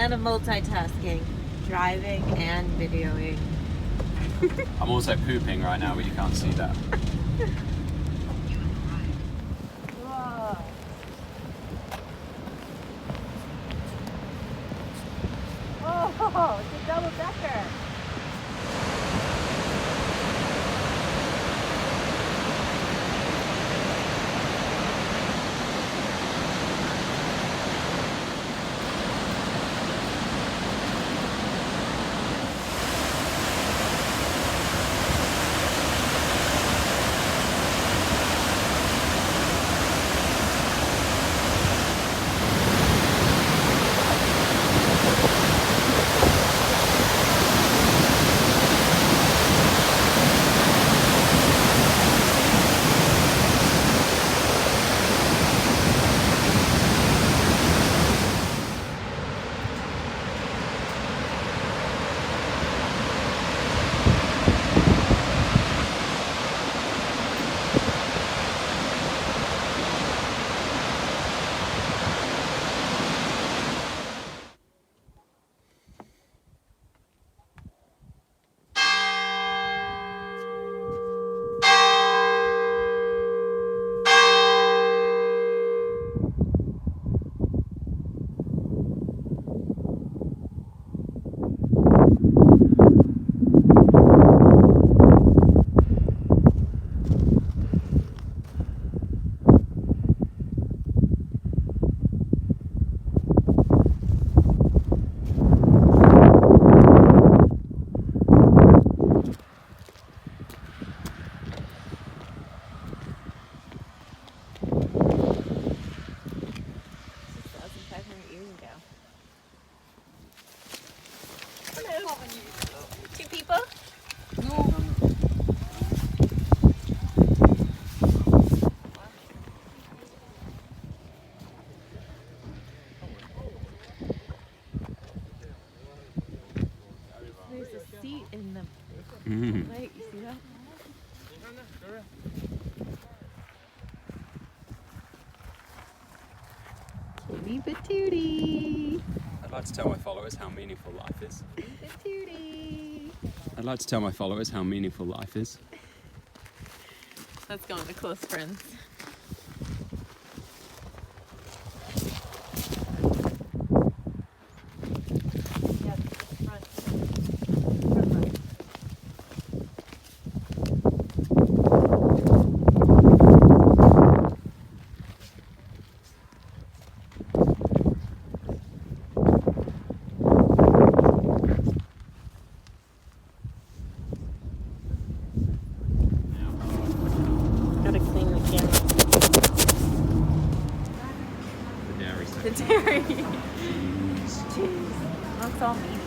fan of multitasking. Driving and videoing. I'm also pooping right now, but you can't see that. Whoa. Oh, it's a double decker. Two people? No. There's a seat in the light. You see that? Kitty patootie. I'd like to tell my followers how meaningful life is. Patootie. I'd like to tell my followers how meaningful life is. Let's go into close friends. Yeah, front. Front right. Gotta clean the camera. The dairy The section. dairy. Jeez. Looks all meaty.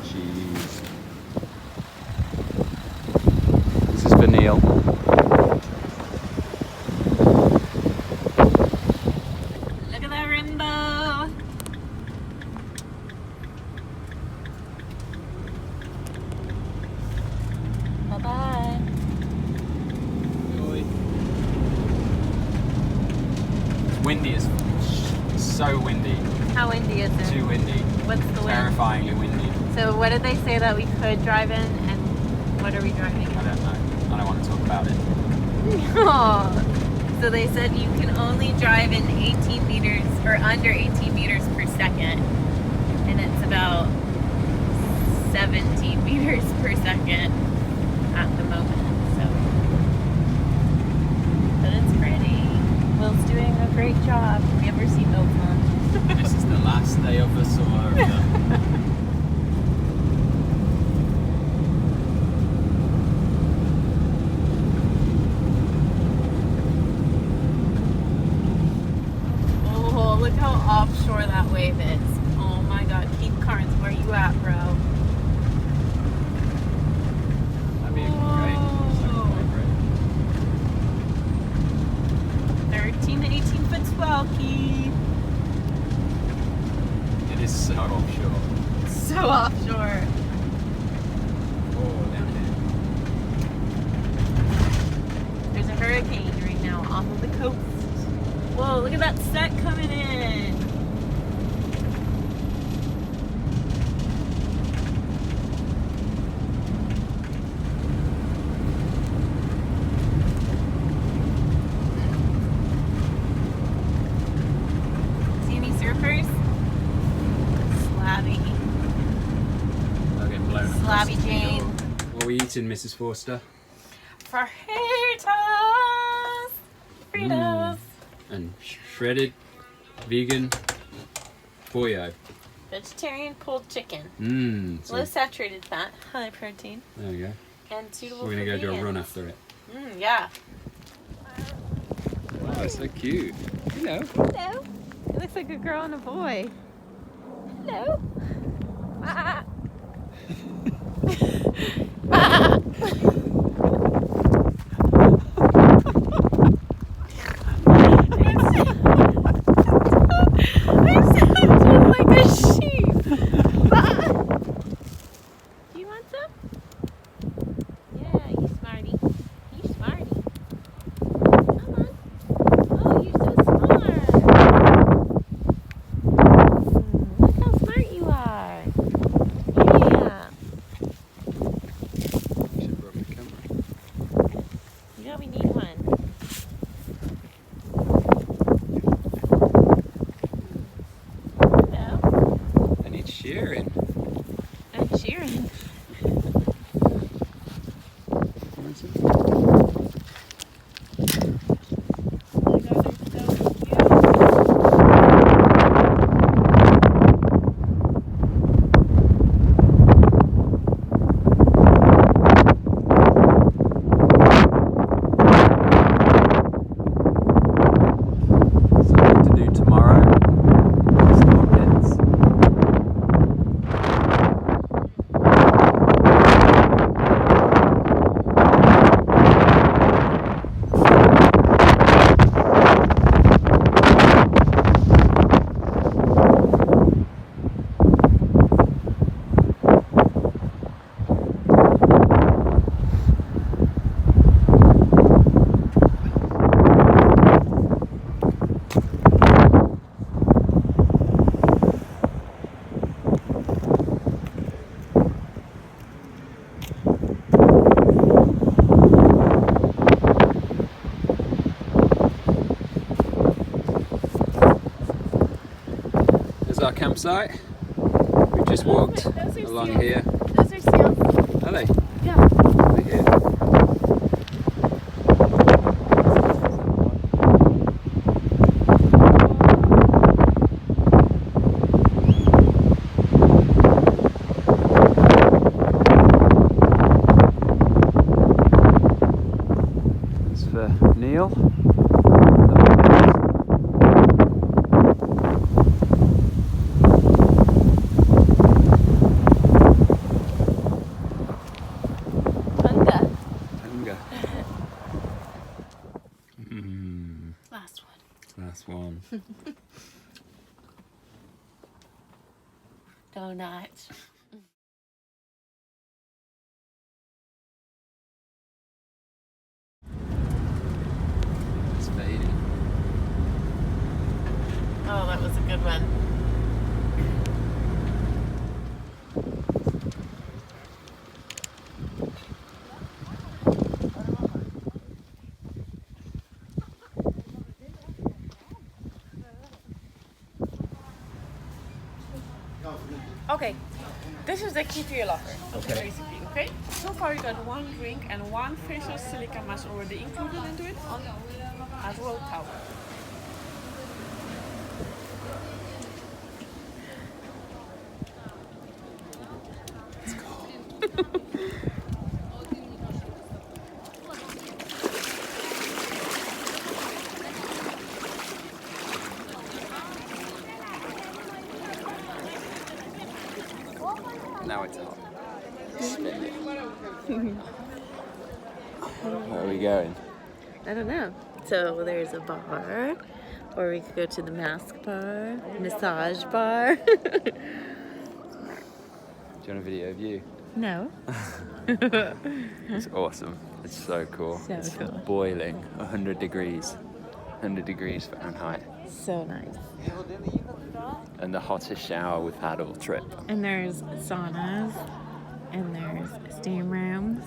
Cheese. This is for Neil. Look at that rainbow. Bye-bye. Windy is so windy. How windy is it? Too windy. What's the wind? Terrifyingly windy. So what did they say that we could drive in, and what are we driving I don't know. I don't want to talk about it. in? So they said you can only drive in 18 meters or under 18 meters per second, and it's about 17 meters per second at the moment. So, but it's pretty. Will's doing a great job. We have our seatbelts on. This is the last day of the summer. Oh, look how offshore that wave is. Oh my god, Keith Carnes, where you at, bro? That'd be great. That'd be great. 13 to 18 foot swell, Keith. It is so offshore. So offshore. Oh, down here. There's a hurricane right now off of the coast. Whoa, look at that set coming in. See any surfers? Slabby. They're getting blown across Slabby the field. Jane. What are we eating, Mrs. Forster? Fajitas! Fritos! And shredded vegan pollo. Vegetarian pulled chicken. So Low saturated fat, high protein, there we go. and suitable We're gonna for go do a vegans. run after it. Yeah. Oh, it's so cute. Hello. Hello. It looks like a girl and a boy. Hello. Ah. Ah. I sound like a sheep. Ah. Do you want some? Yeah, you smarty. You smarty. Come on. Oh, you're so smart. Look how smart you are. Yeah. Should run the camera. Yeah, we need one. Hello. I need shearing. I'm cheering. Oh my God, they're so cute. Something to do tomorrow. Small kids. There's our campsite. We just walked Those are along seals. here. Those are seals. Are they? Yeah. Are they here? It's for Neil. Panda. Hunger. Last one. Last one. Donut. It's fading. Oh, that was a good one. Okay, this is the key to your locker. Okay. Basically, okay? So far you got one drink and one facial silica mask already included into it as well towel. Now it's hot. Where are we going? I don't know. So there's a bar, or we could go to the mask bar, massage bar. Do you want a video of you? No. It's awesome. It's so cool. So it's cool. boiling, 100 degrees. 500 degrees Fahrenheit. So nice. And the hottest shower we've had all trip. And there's saunas, and there's steam rooms.